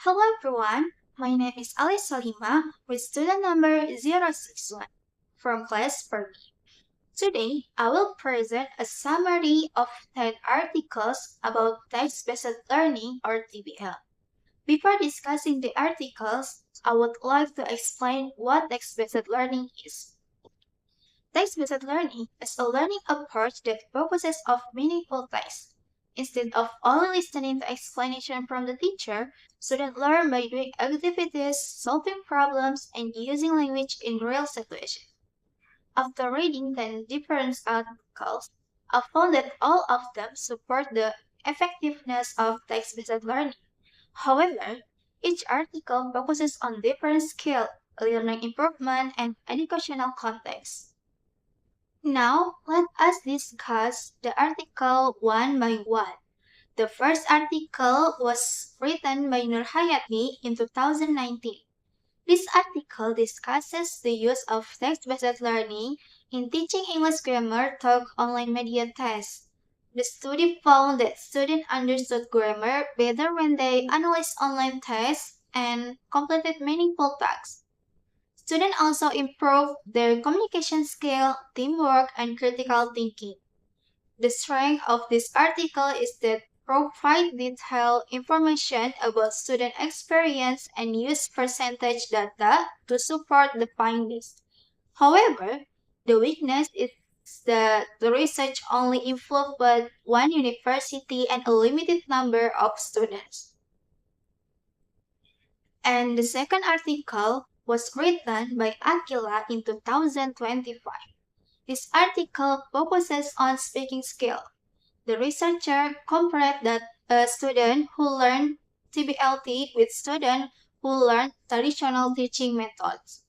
Hello everyone, my name is Salima with student number 061 from class 4B. Today, I will present a summary of 10 articles about text-based learning or TBL. Before discussing the articles, I would like to explain what text-based learning is. Text-based learning is a learning approach that focuses on meaningful text. Instead of only listening to explanation from the teacher, students learn by doing activities, solving problems, and using language in real situations. After reading 10 different articles, I found that all of them support the effectiveness of text-based learning. However, each article focuses on different skill, learning improvement, and educational context. Now, let us discuss the article one by one. The first article was written by Nur Hayati in 2019. This article discusses the use of text-based learning in teaching English grammar through online media tests. The study found that students understood grammar better when they analyzed online tests and completed meaningful tasks. Students also improve their communication skill, teamwork, and critical thinking. The strength of this article is that provide detailed information about student experience and use percentage data to support the findings. However, the weakness is that the research only involved but one university and a limited number of students. And the second article was written by Akila in 2025. This article focuses on speaking skill. The researcher compared that a student who learned TBLT with students who learned traditional teaching methods.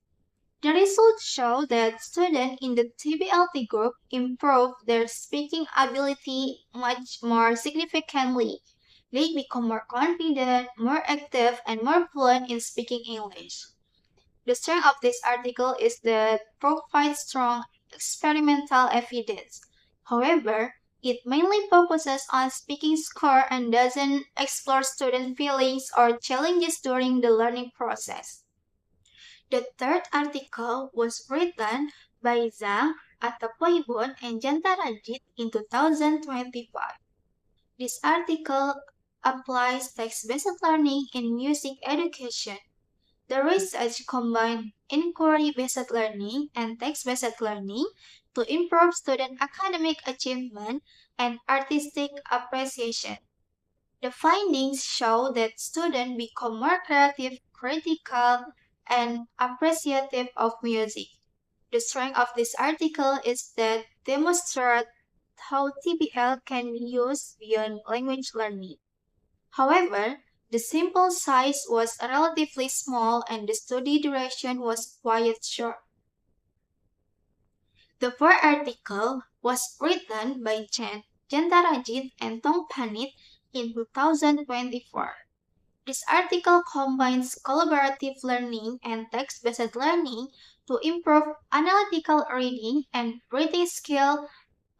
The results show that students in the TBLT group improved their speaking ability much more significantly. They become more confident, more active, and more fluent in speaking English. The strength of this article is that it provides strong experimental evidence. However, it mainly focuses on speaking score and doesn't explore student feelings or challenges during the learning process. The third article was written by Zhang, Atapoibon, and Jantarajit in 2025. This article applies text-based learning in music education. The research combined inquiry-based learning and text-based learning to improve student academic achievement and artistic appreciation. The findings show that students become more creative, critical, and appreciative of music. The strength of this article is that demonstrates how TBL can be used beyond language learning. However, the sample size was relatively small and the study duration was quite short. The fourth article was written by Jantarajit and Tong Panit in 2024. This article combines collaborative learning and text-based learning to improve analytical reading and writing skill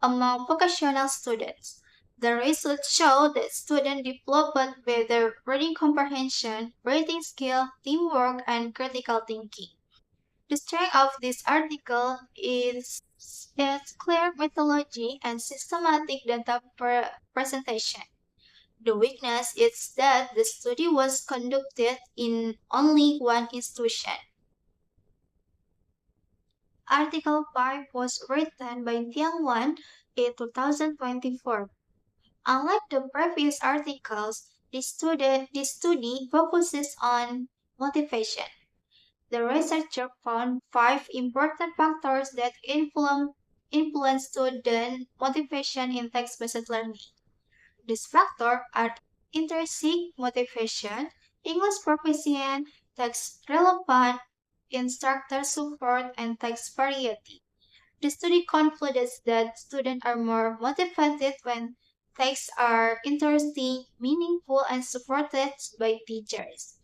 among vocational students. The results show that students develop better reading comprehension, writing skill, teamwork, and critical thinking. The strength of this article is its clear methodology and systematic data presentation. The weakness is that the study was conducted in only one institution. Article 5 was written by Tiang Wan in 2024. Unlike the previous articles, this study focuses on motivation. The researcher found five important factors that influence student motivation in text-based learning. These factors are intrinsic motivation, English proficiency, text relevant, instructor support, and text variety. The study concluded that students are more motivated when texts are interesting, meaningful, and supported by teachers.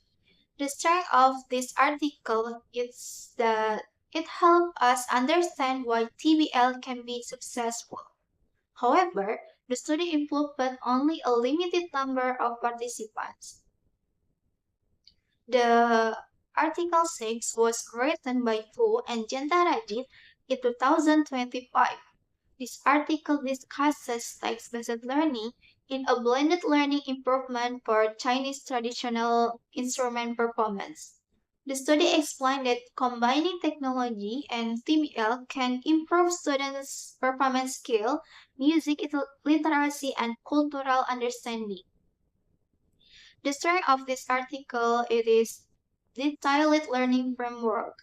The strength of this article is that it helps us understand why TBL can be successful. However, the study involved only a limited number of participants. The Article 6 was written by Fu and Jentarajit in 2025. This article discusses text-based learning in a blended learning improvement for Chinese traditional instrument performance. The study explained that combining technology and TBL can improve students' performance skill, music literacy, and cultural understanding. The strength of this article it is detailed learning framework.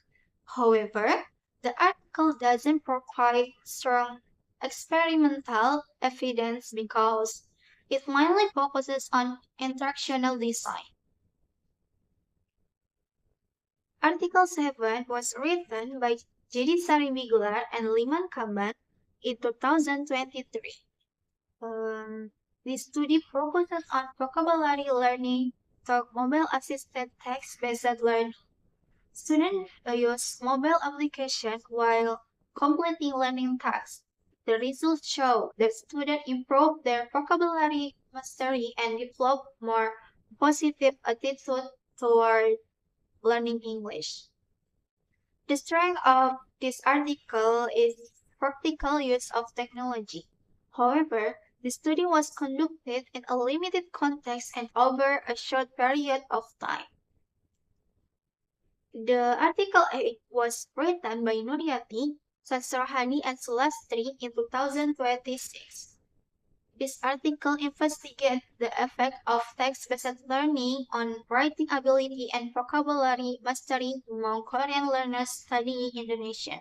However, the article doesn't provide strong experimental evidence because it mainly focuses on instructional design. Article 7 was written by J.D. Saribiglar and Liman Kamban in 2023. Um, the study focuses on vocabulary learning through mobile-assisted text-based learning. Students use mobile application while completing learning tasks. The results show that students improve their vocabulary mastery and develop more positive attitude toward learning English. The strength of this article is practical use of technology. However, the study was conducted in a limited context and over a short period of time. The article 8 was written by Nuryati, Sasrohani, and Sulastri in 2026. This article investigates the effect of text-based learning on writing ability and vocabulary mastery among Korean learners studying Indonesian.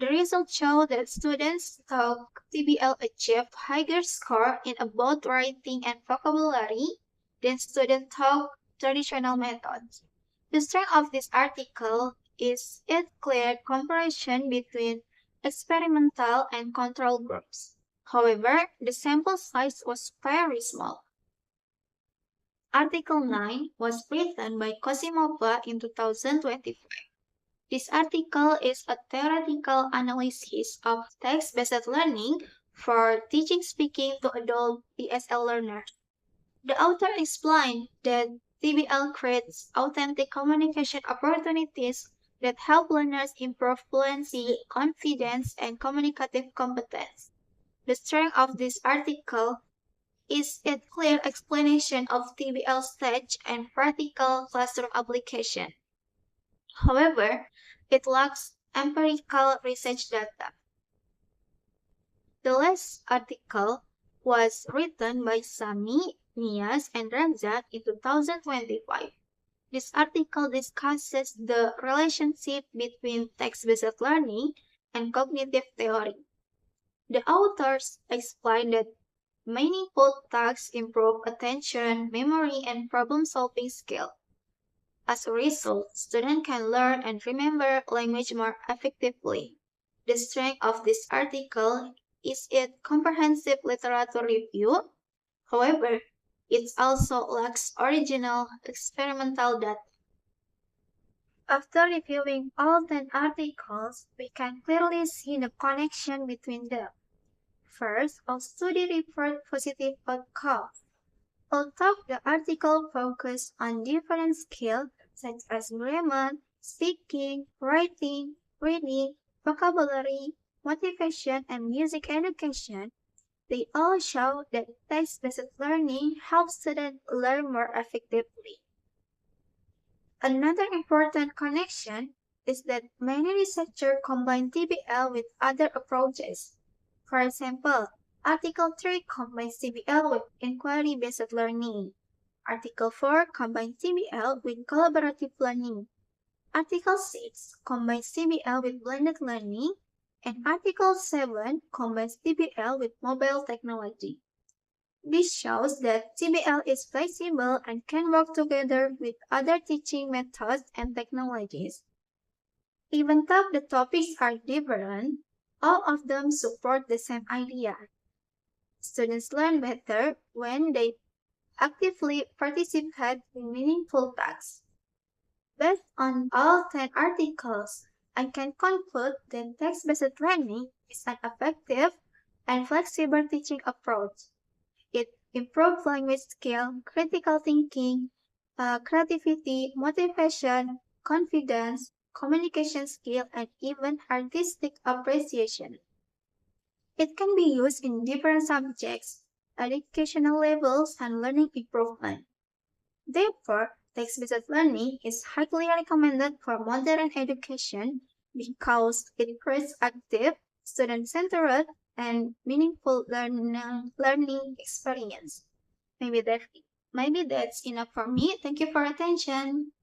The results show that students took TBL achieved higher score in both writing and vocabulary than students took traditional methods. The strength of this article is its clear comparison between experimental and control groups. However, the sample size was very small. Article 9 was written by Kosimova in 2025. This article is a theoretical analysis of text-based learning for teaching speaking to adult ESL learners. The author explained that TBL creates authentic communication opportunities that help learners improve fluency, confidence, and communicative competence. The strength of this article is its clear explanation of TBL stage and practical classroom application. However, it lacks empirical research data. The last article was written by Sami, Nias, and Ranza in 2025. This article discusses the relationship between text-based learning and cognitive theory. The authors explain that meaningful tasks improve attention, memory, and problem-solving skill. As a result, students can learn and remember language more effectively. The strength of this article is its comprehensive literature review. However, it also lacks original experimental data. After reviewing all 10 articles, we can clearly see the connection between them. First, all study report positive outcomes. Although the article focused on different skills such as grammar, speaking, writing, reading, vocabulary, motivation, and music education, they all show that text-based learning helps students learn more effectively. Another important connection is that many researchers combine TBL with other approaches. For example, Article 3 combines TBL with inquiry-based learning. Article 4 combines TBL with collaborative learning. Article 6 combines TBL with blended learning. And Article 7 combines TBL with mobile technology. This shows that TBL is flexible and can work together with other teaching methods and technologies. Even though the topics are different, all of them support the same idea. Students learn better when they actively participate in meaningful tasks. Based on all 10 articles, I can conclude that text-based learning is an effective and flexible teaching approach. It improves language skill, critical thinking, creativity, motivation, confidence, communication skill, and even artistic appreciation. It can be used in different subjects, educational levels, and learning improvement. Therefore, text-based learning is highly recommended for modern education because it creates active, student-centered, and meaningful learning experience. Maybe that maybe that's enough for me. Thank you for attention.